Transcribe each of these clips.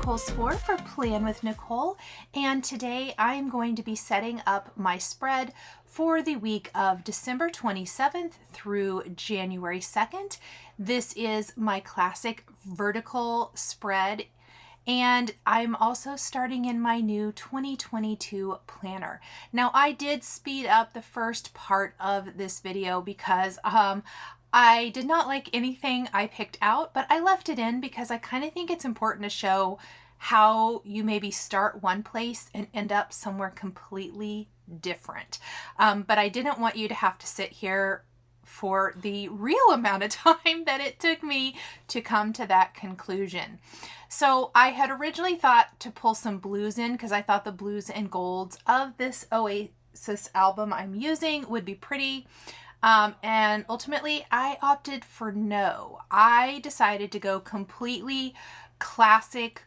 Nicole Spore for Plan with Nicole, and today I am going to be setting up my spread for the week of December 27th through January 2nd. This is my classic vertical spread, and I'm also starting in my new 2022 planner. Now, I did speed up the first part of this video because I did not like anything I picked out, but I left it in because I kind of think it's important to show how you maybe start one place and end up somewhere completely different. But I didn't want you to have to sit here for the real amount of time that it took me to come to that conclusion. So I had originally thought to pull some blues in because I thought the blues and golds of this Oasis album I'm using would be pretty. And ultimately I opted for no. I decided to go completely classic.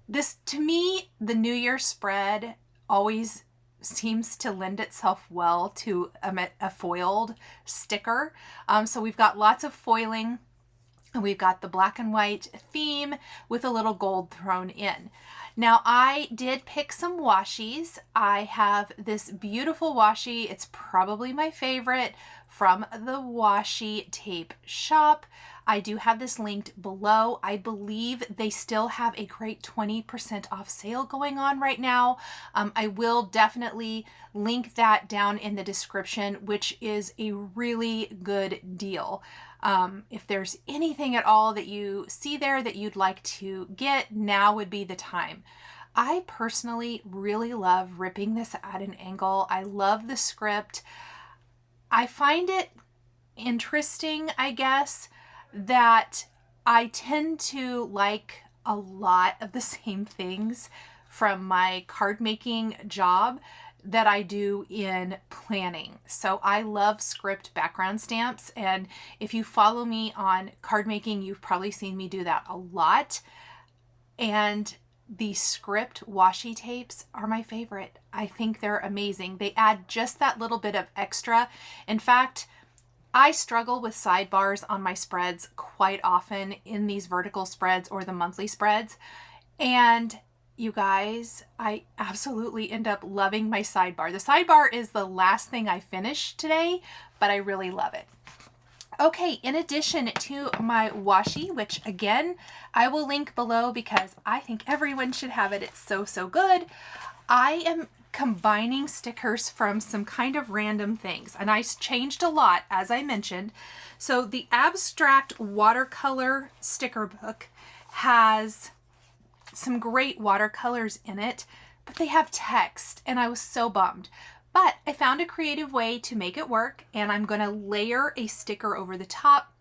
This, to me, the New Year spread always seems to lend itself well to a foiled sticker. So we've got lots of foiling, and we've got the black and white theme with a little gold thrown in. Now, I did pick some washies. I have this beautiful washi. It's probably my favorite from the Washi tape shop. I do have this linked below. I believe they still have a great 20% off sale going on right now. I will definitely link that down in the description, which is a really good deal. If there's anything at all that you see there that you'd like to get, now would be the time. I personally really love ripping this at an angle. I love the script. I find it interesting, I guess, that I tend to like a lot of the same things from my card making job that I do in planning. So I love script background stamps, and if you follow me on card making, you've probably seen me do that a lot. And the script washi tapes are my favorite. I think they're amazing. They add just that little bit of extra. In fact, I struggle with sidebars on my spreads quite often in these vertical spreads or the monthly spreads. And you guys, I absolutely end up loving my sidebar. The sidebar is the last thing I finished today, but I really love it. Okay, in addition to my washi, which again, I will link below because I think everyone should have it. It's so, so good. I am combining stickers from some kind of random things, and I changed a lot, as I mentioned. So the abstract watercolor sticker book has some great watercolors in it, but they have text, and I was so bummed. But I found a creative way to make it work, and I'm going to layer a sticker over the top.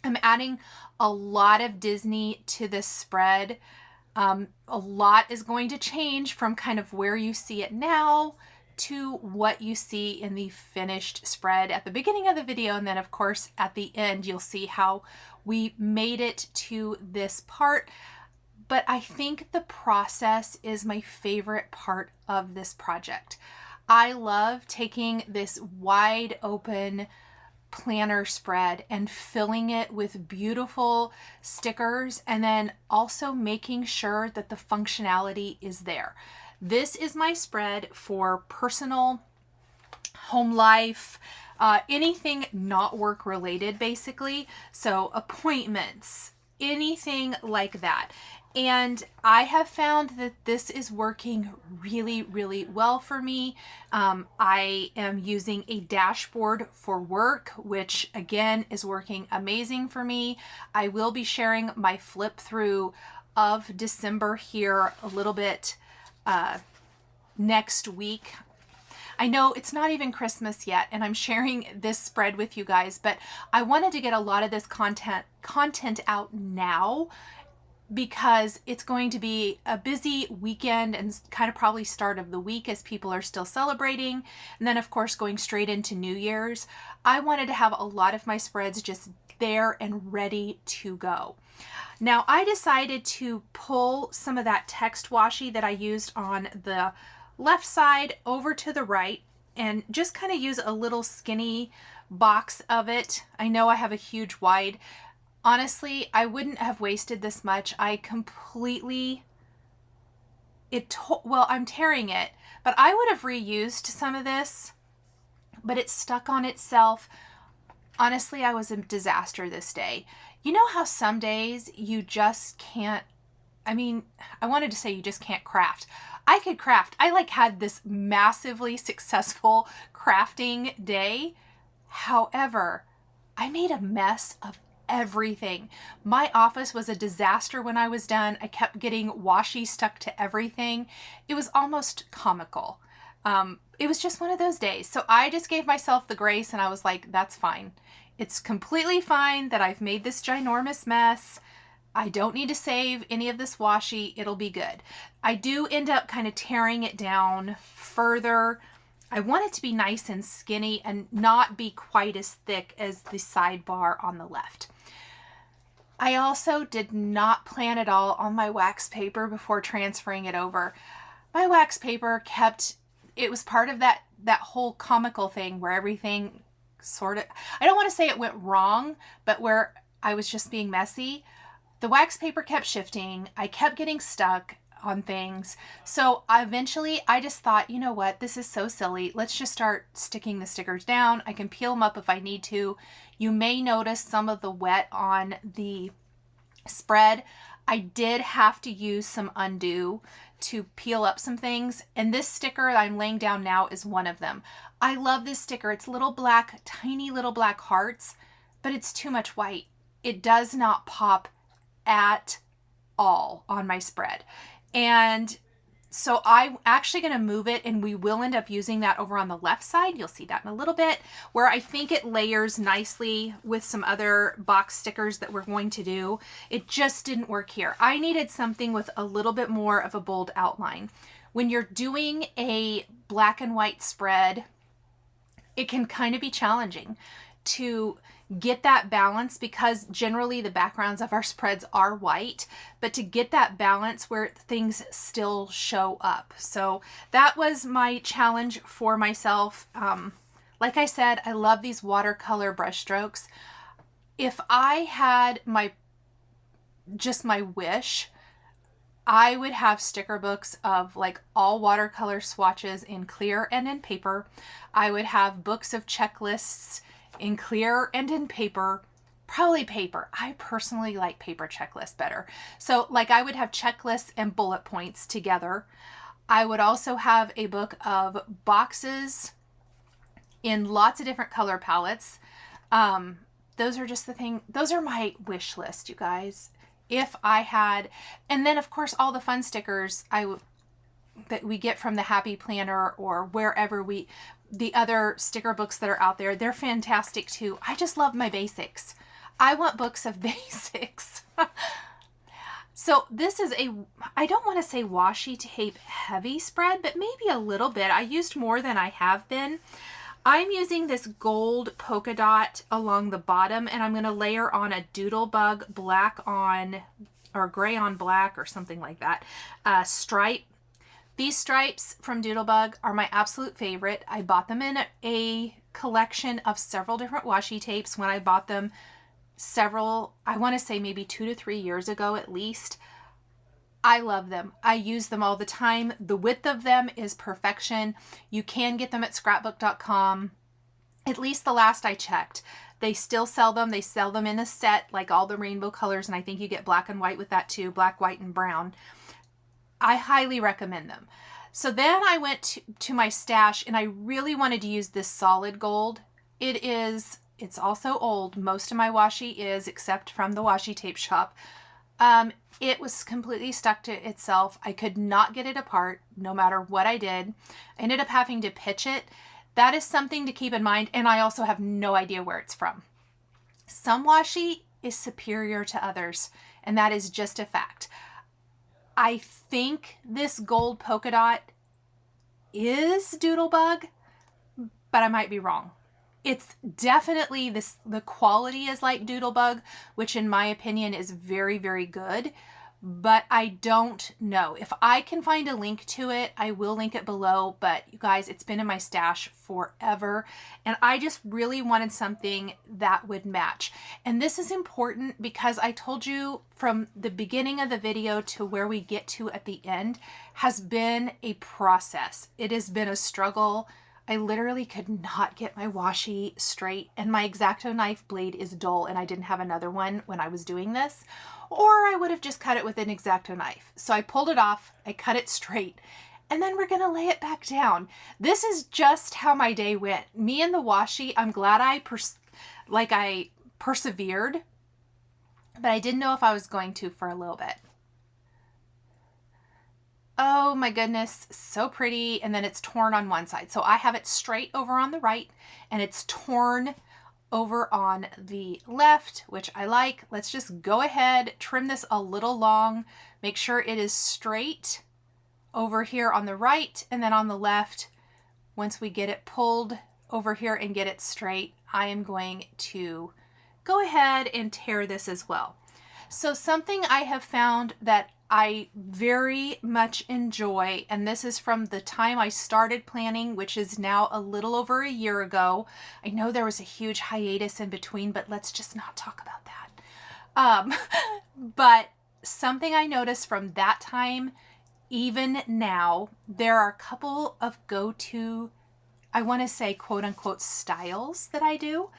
I'm adding a lot of Disney to this spread. A lot is going to change from kind of where you see it now to what you see in the finished spread at the beginning of the video. And then of course at the end, you'll see how we made it to this part. But I think the process is my favorite part of this project. I love taking this wide open planner spread and filling it with beautiful stickers, and then also making sure that the functionality is there. This is my spread for personal, home life, anything not work related basically. So appointments, anything like that. And I have found that this is working really, really well for me. I am using a dashboard for work, which again is working amazing for me. I will be sharing my flip through of December here a little bit next week. I know it's not even Christmas yet, and I'm sharing this spread with you guys, but I wanted to get a lot of this content out now, because it's going to be a busy weekend and kind of probably start of the week as people are still celebrating. And then of course, going straight into New Year's, I wanted to have a lot of my spreads just there and ready to go. Now I decided to pull some of that text washi that I used on the left side over to the right and just kind of use a little skinny box of it. I know I have a huge wide Honestly, I wouldn't have wasted this much. I completely, well, I'm tearing it, but I would have reused some of this, but it stuck on itself. Honestly, I was a disaster this day. You know how some days you just can't, I wanted to say you just can't craft. I could craft. I had this massively successful crafting day. However, I made a mess of everything. My office was a disaster when I was done. I kept getting washi stuck to everything. It was almost comical. It was just one of those days. So I just gave myself the grace and I was like, that's fine. It's completely fine that I've made this ginormous mess. I don't need to save any of this washi. It'll be good. I do end up kind of tearing it down further. I want it to be nice and skinny and not be quite as thick as the sidebar on the left. I also did not plan at all on my wax paper before transferring it over. My wax paper it was part of that whole comical thing where everything sort of, I don't want to say it went wrong, but where I was just being messy. The wax paper kept shifting. I kept getting stuck on things. So eventually I just thought, you know what, this is so silly. Let's just start sticking the stickers down. I can peel them up if I need to. You may notice some of the wet on the spread. I did have to use some undo to peel up some things, and this sticker that I'm laying down now is one of them. I love this sticker. It's little black, tiny little black hearts, but it's too much white. It does not pop at all on my spread. And so I'm actually going to move it, and we will end up using that over on the left side. You'll see that in a little bit, where I think it layers nicely with some other box stickers that we're going to do. It just didn't work here. I needed something with a little bit more of a bold outline. When you're doing a black and white spread, it can kind of be challenging to get that balance, because generally the backgrounds of our spreads are white, but to get that balance where things still show up. So that was my challenge for myself. Like I said, I love these watercolor brush strokes. If I had my wish, I would have sticker books of all watercolor swatches in clear and in paper. I would have books of checklists in clear and in paper, probably paper. I personally like paper checklists better. So I would have checklists and bullet points together. I would also have a book of boxes in lots of different color palettes. Those are just the thing. Those are my wish list, you guys. If I had, and then of course all the fun stickers that we get from the Happy Planner or wherever the other sticker books that are out there, they're fantastic too. I just love my basics. I want books of basics. So this is I don't want to say washi tape heavy spread, but maybe a little bit. I used more than I have been. I'm using this gold polka dot along the bottom, and I'm going to layer on a Doodlebug black on, or gray on black or something like that, stripe. These stripes from Doodlebug are my absolute favorite. I bought them in a collection of several different washi tapes when I bought them I want to say maybe 2 to 3 years ago at least. I love them. I use them all the time. The width of them is perfection. You can get them at scrapbook.com. At least the last I checked. They still sell them. They sell them in a set, like all the rainbow colors, and I think you get black and white with that too, black, white, and brown. I highly recommend them. So then I went to my stash, and I really wanted to use this solid gold. It's also old. Most of my washi is, except from the washi tape shop. It was completely stuck to itself. I could not get it apart no matter what I did. I ended up having to pitch it. That is something to keep in mind, and I also have no idea where it's from. Some washi is superior to others, and that is just a fact. I think this gold polka dot is Doodlebug, but I might be wrong. It's definitely the quality is like Doodlebug, which in my opinion is very, very good, but I don't know. If I can find a link to it, I will link it below. But you guys, it's been in my stash forever. And I just really wanted something that would match. And this is important because I told you from the beginning of the video to where we get to at the end has been a process. It has been a struggle. I literally could not get my washi straight, and my X-Acto knife blade is dull, and I didn't have another one when I was doing this, or I would have just cut it with an X-Acto knife. So I pulled it off, I cut it straight, and then we're gonna lay it back down. This is just how my day went. Me and the washi, I'm glad I persevered, but I didn't know if I was going to for a little bit. Oh my goodness, so pretty. And then it's torn on one side. So I have it straight over on the right and it's torn over on the left, which I like. Let's just go ahead, trim this a little long, make sure it is straight over here on the right, and then on the left, once we get it pulled over here and get it straight, I am going to go ahead and tear this as well. So something I have found that I very much enjoy, and this is from the time I started planning, which is now a little over a year ago. I know there was a huge hiatus in between, but let's just not talk about that. But something I noticed from that time, even now, there are a couple of go-to, I want to say quote unquote styles that I do,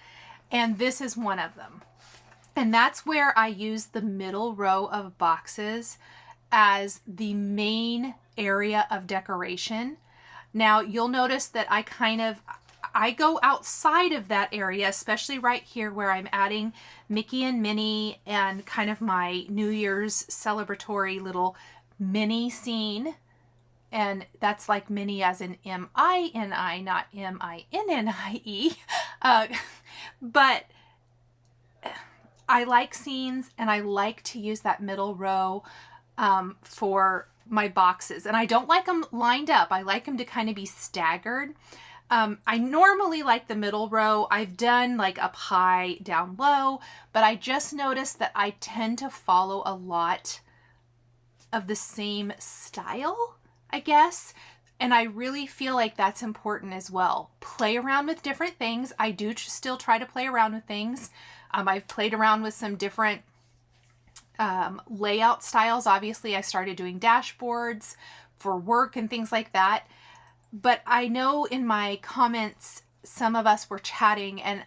and this is one of them. And that's where I use the middle row of boxes as the main area of decoration. Now you'll notice that I go outside of that area, especially right here where I'm adding Mickey and Minnie and kind of my New Year's celebratory little mini scene. And that's like Minnie as in M-I-N-I, not M-I-N-N-I-E. But I like scenes and I like to use that middle row for my boxes. And I don't like them lined up. I like them to kind of be staggered. I normally like the middle row. I've done like up high, down low, but I just noticed that I tend to follow a lot of the same style, I guess. And I really feel like that's important as well. Play around with different things. I do still try to play around with things. I've played around with some different layout styles. Obviously, I started doing dashboards for work and things like that. But I know in my comments, some of us were chatting, and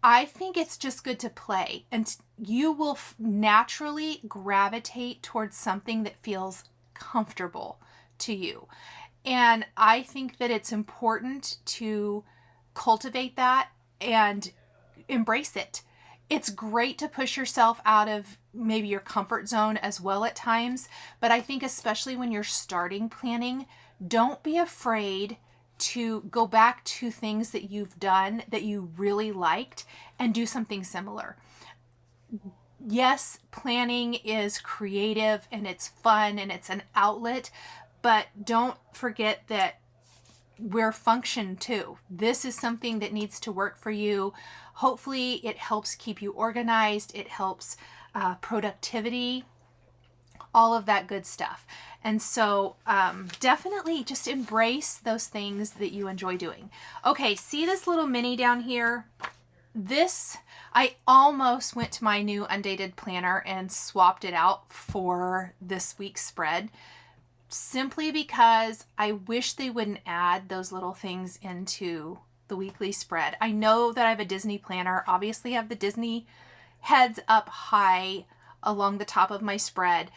I think it's just good to play. And you will naturally gravitate towards something that feels comfortable to you. And I think that it's important to cultivate that and embrace it. It's great to push yourself out of maybe your comfort zone as well at times, but I think especially when you're starting planning, don't be afraid to go back to things that you've done that you really liked and do something similar. Yes, planning is creative and it's fun and it's an outlet, but don't forget that we're function too. This is something that needs to work for you. Hopefully it helps keep you organized. It helps productivity, all of that good stuff. And so definitely just embrace those things that you enjoy doing. Okay, see this little mini down here? This, I almost went to my new undated planner and swapped it out for this week's spread, simply because I wish they wouldn't add those little things into the weekly spread. I know that I have a Disney planner. Obviously I have the Disney heads up high along the top of my spread,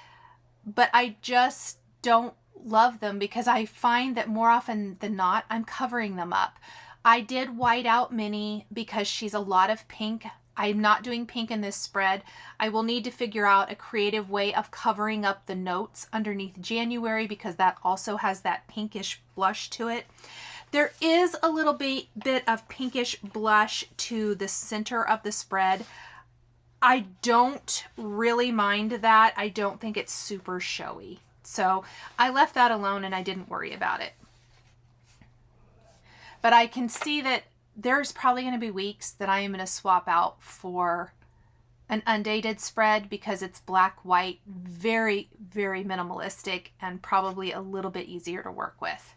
but I just don't love them because I find that more often than not, I'm covering them up. I did white out Minnie because she's a lot of pink. I'm not doing pink in this spread. I will need to figure out a creative way of covering up the notes underneath January because that also has that pinkish blush to it. There is a little bit of pinkish blush to the center of the spread. I don't really mind that. I don't think it's super showy. So I left that alone and I didn't worry about it. But I can see that there's probably going to be weeks that I am going to swap out for an undated spread because it's black, white, very, very minimalistic and probably a little bit easier to work with.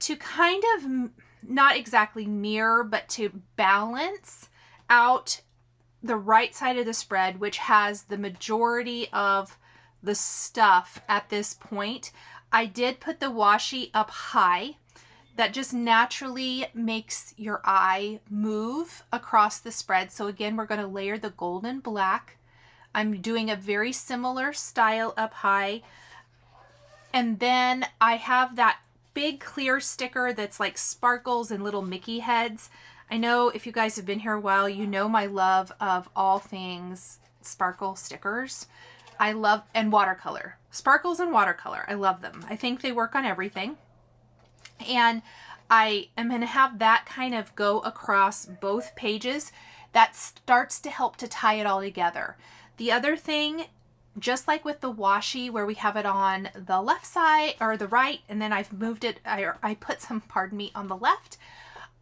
To kind of not exactly mirror, but to balance out the right side of the spread, which has the majority of the stuff at this point, I did put the washi up high. That just naturally makes your eye move across the spread. So again, we're going to layer the gold and black. I'm doing a very similar style up high. And then I have that big clear sticker that's like sparkles and little Mickey heads. I know if you guys have been here a while, you know my love of all things sparkle stickers. I love, and watercolor. Sparkles and watercolor. I love them. I think they work on everything. And I am going to have that kind of go across both pages. That starts to help to tie it all together. The other thing, just like with the washi where we have it on the left side or the right, and then I've moved it, I put some, pardon me, on the left.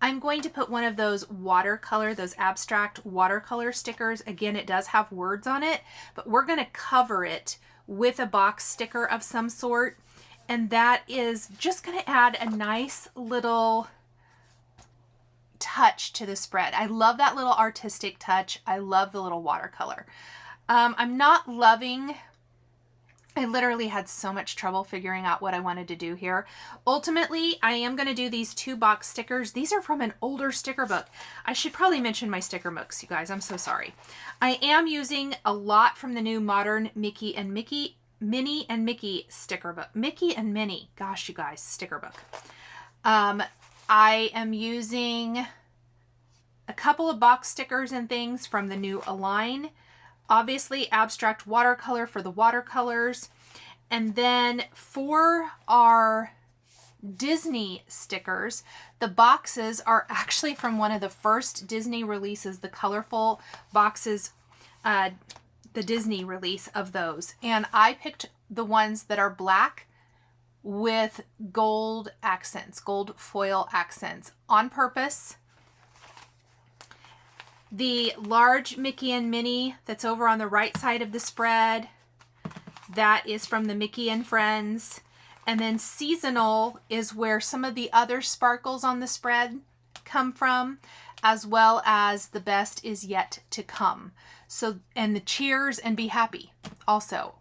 I'm going to put one of those watercolor, those abstract watercolor stickers. Again, it does have words on it, but we're going to cover it with a box sticker of some sort. And that is just going to add a nice little touch to the spread. I love that little artistic touch. I love the little watercolor. I'm not loving, I literally had so much trouble figuring out what I wanted to do here. Ultimately, I am going to do these 2 box stickers. These are from an older sticker book. I should probably mention my sticker books, you guys. I'm so sorry. I am using a lot from the new modern Minnie and Mickey sticker book. Mickey and Minnie. Gosh, you guys, sticker book. I am using a couple of box stickers and things from the new Align. Obviously, abstract watercolor for the watercolors. And then for our Disney stickers, the boxes are actually from one of the first Disney releases, the colorful boxes, the Disney release of those. And I picked the ones that are black with gold accents, gold foil accents on purpose. The large Mickey and Minnie that's over on the right side of the spread, that is from the Mickey and Friends. And then seasonal is where some of the other sparkles on the spread come from, as well as the best is yet to come. So, and the cheers and be happy also.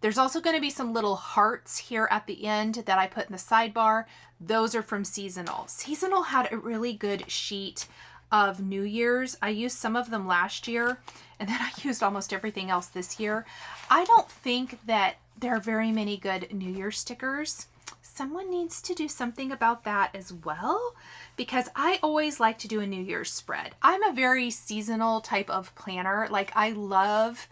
There's also going to be some little hearts here at the end that I put in the sidebar. Those are from seasonal. Seasonal had a really good sheet of New Year's. I used some of them last year, and then I used almost everything else this year. I don't think that there are very many good New Year's stickers. Someone needs to do something about that as well, because I always like to do a New Year's spread. I'm a very seasonal type of planner. Like I love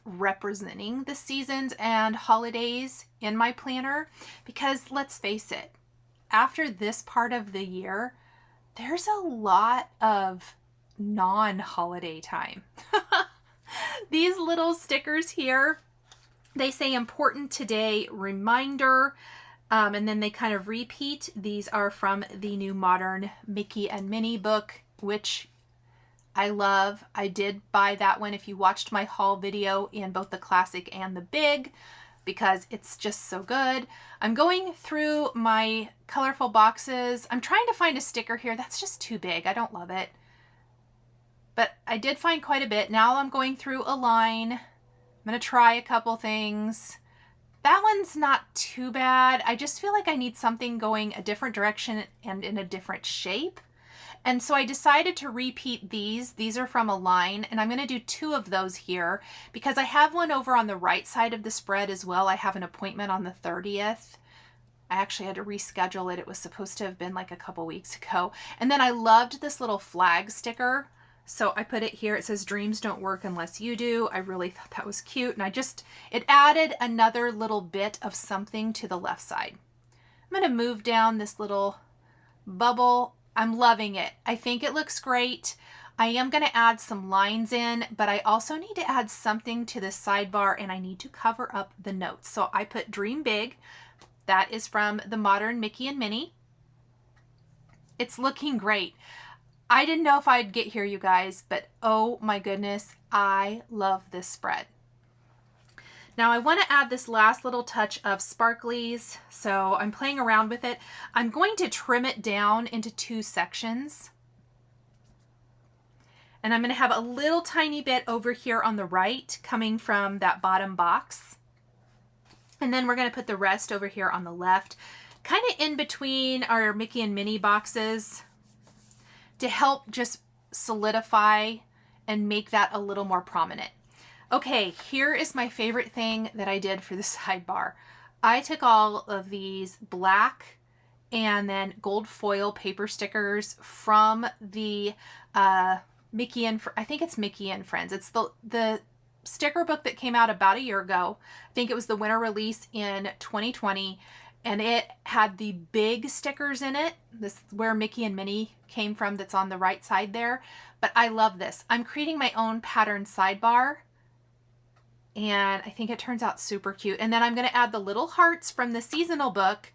representing the seasons and holidays in my planner, because let's face it, after this part of the year, there's a lot of non-holiday time. These little stickers here, they say important today, reminder, and then they kind of repeat. These are from the new modern Mickey and Minnie book, which I love. I did buy that one if you watched my haul video in both the classic and the big, because it's just so good. I'm going through my colorful boxes. I'm trying to find a sticker here that's just too big. I don't love it. But I did find quite a bit. Now I'm going through Align. I'm going to try a couple things. That one's not too bad. I just feel like I need something going a different direction and in a different shape. And so I decided to repeat these. These are from Align, and I'm going to do 2 of those here because I have one over on the right side of the spread as well. I have an appointment on the 30th. I actually had to reschedule it. It was supposed to have been like a couple weeks ago. And then I loved this little flag sticker. So I put it here. It says dreams don't work unless you do. I really thought that was cute. And it added another little bit of something to the left side. I'm going to move down this little bubble. I'm loving it. I think it looks great. I am going to add some lines in, but I also need to add something to this sidebar, and I need to cover up the notes. So I put Dream Big. That is from the modern Mickey and Minnie. It's looking great. I didn't know if I'd get here, you guys, but oh my goodness, I love this spread. Now I want to add this last little touch of sparklies, so I'm playing around with it. I'm going to trim it down into 2 sections. And I'm going to have a little tiny bit over here on the right coming from that bottom box. And then we're going to put the rest over here on the left, kind of in between our Mickey and Minnie boxes to help just solidify and make that a little more prominent. Okay, here is my favorite thing that I did for the sidebar. I took all of these black and then gold foil paper stickers from the Mickey and I think it's Mickey and Friends. It's the sticker book that came out about a year ago. I think it was the winter release in 2020, and it had the big stickers in it. This is where Mickey and Minnie came from, that's on the right side there. But I love this. I'm creating my own pattern sidebar, and I think it turns out super cute. And then I'm going to add the little hearts from the seasonal book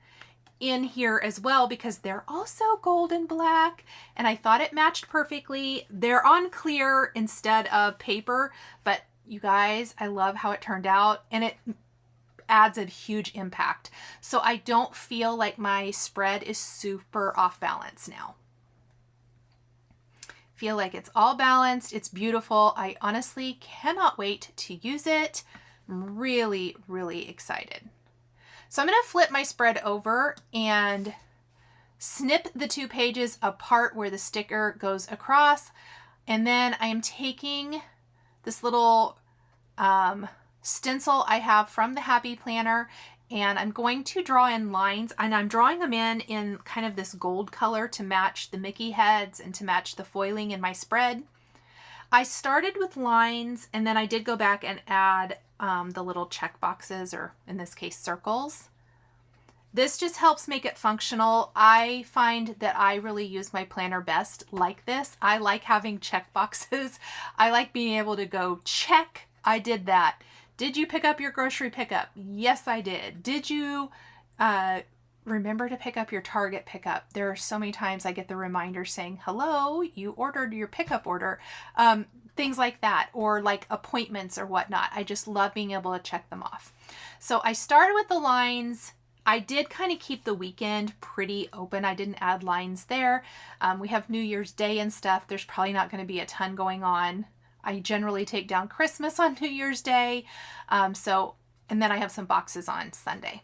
in here as well, because they're also gold and black, and I thought it matched perfectly. They're on clear instead of paper, but you guys, I love how it turned out, and it adds a huge impact. So I don't feel like my spread is super off balance now. Feel like it's all balanced. It's beautiful. I honestly cannot wait to use it. I'm really, really excited. So I'm going to flip my spread over and snip the 2 pages apart where the sticker goes across. And then I am taking this little stencil I have from the Happy Planner, and I'm going to draw in lines, and I'm drawing them in kind of this gold color to match the Mickey heads and to match the foiling in my spread. I started with lines, and then I did go back and add the little check boxes, or in this case circles. This just helps make it functional. I find that I really use my planner best like this. I like having check boxes. I like being able to go check, I did that. Did you pick up your grocery pickup? Yes, I did. Did you remember to pick up your Target pickup? There are so many times I get the reminder saying, hello, you ordered your pickup order. Things like that, or like appointments or whatnot. I just love being able to check them off. So I started with the lines. I did kind of keep the weekend pretty open. I didn't add lines there. We have New Year's Day and stuff. There's probably not going to be a ton going on. I generally take down Christmas on New Year's Day. And then I have some boxes on Sunday.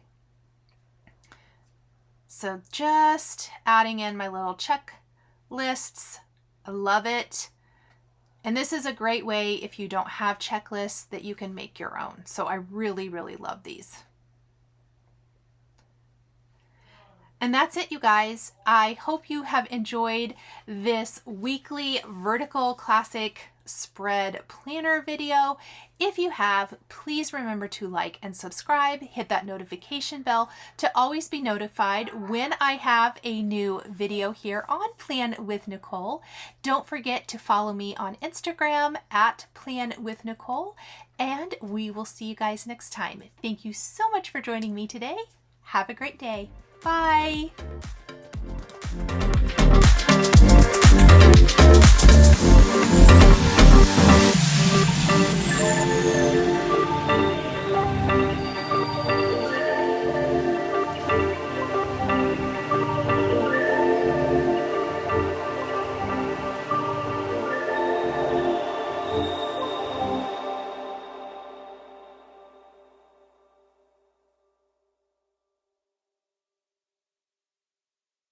So just adding in my little checklists. I love it. And this is a great way, if you don't have checklists, that you can make your own. So I really, really love these. And that's it, you guys. I hope you have enjoyed this weekly vertical classic spread planner video. If you have, please remember to like and subscribe, hit that notification bell to always be notified when I have a new video here on Plan with Nichol. Don't forget to follow me on Instagram at Plan with Nichol, and we will see you guys next time. Thank you so much for joining me today. Have a great day. Bye.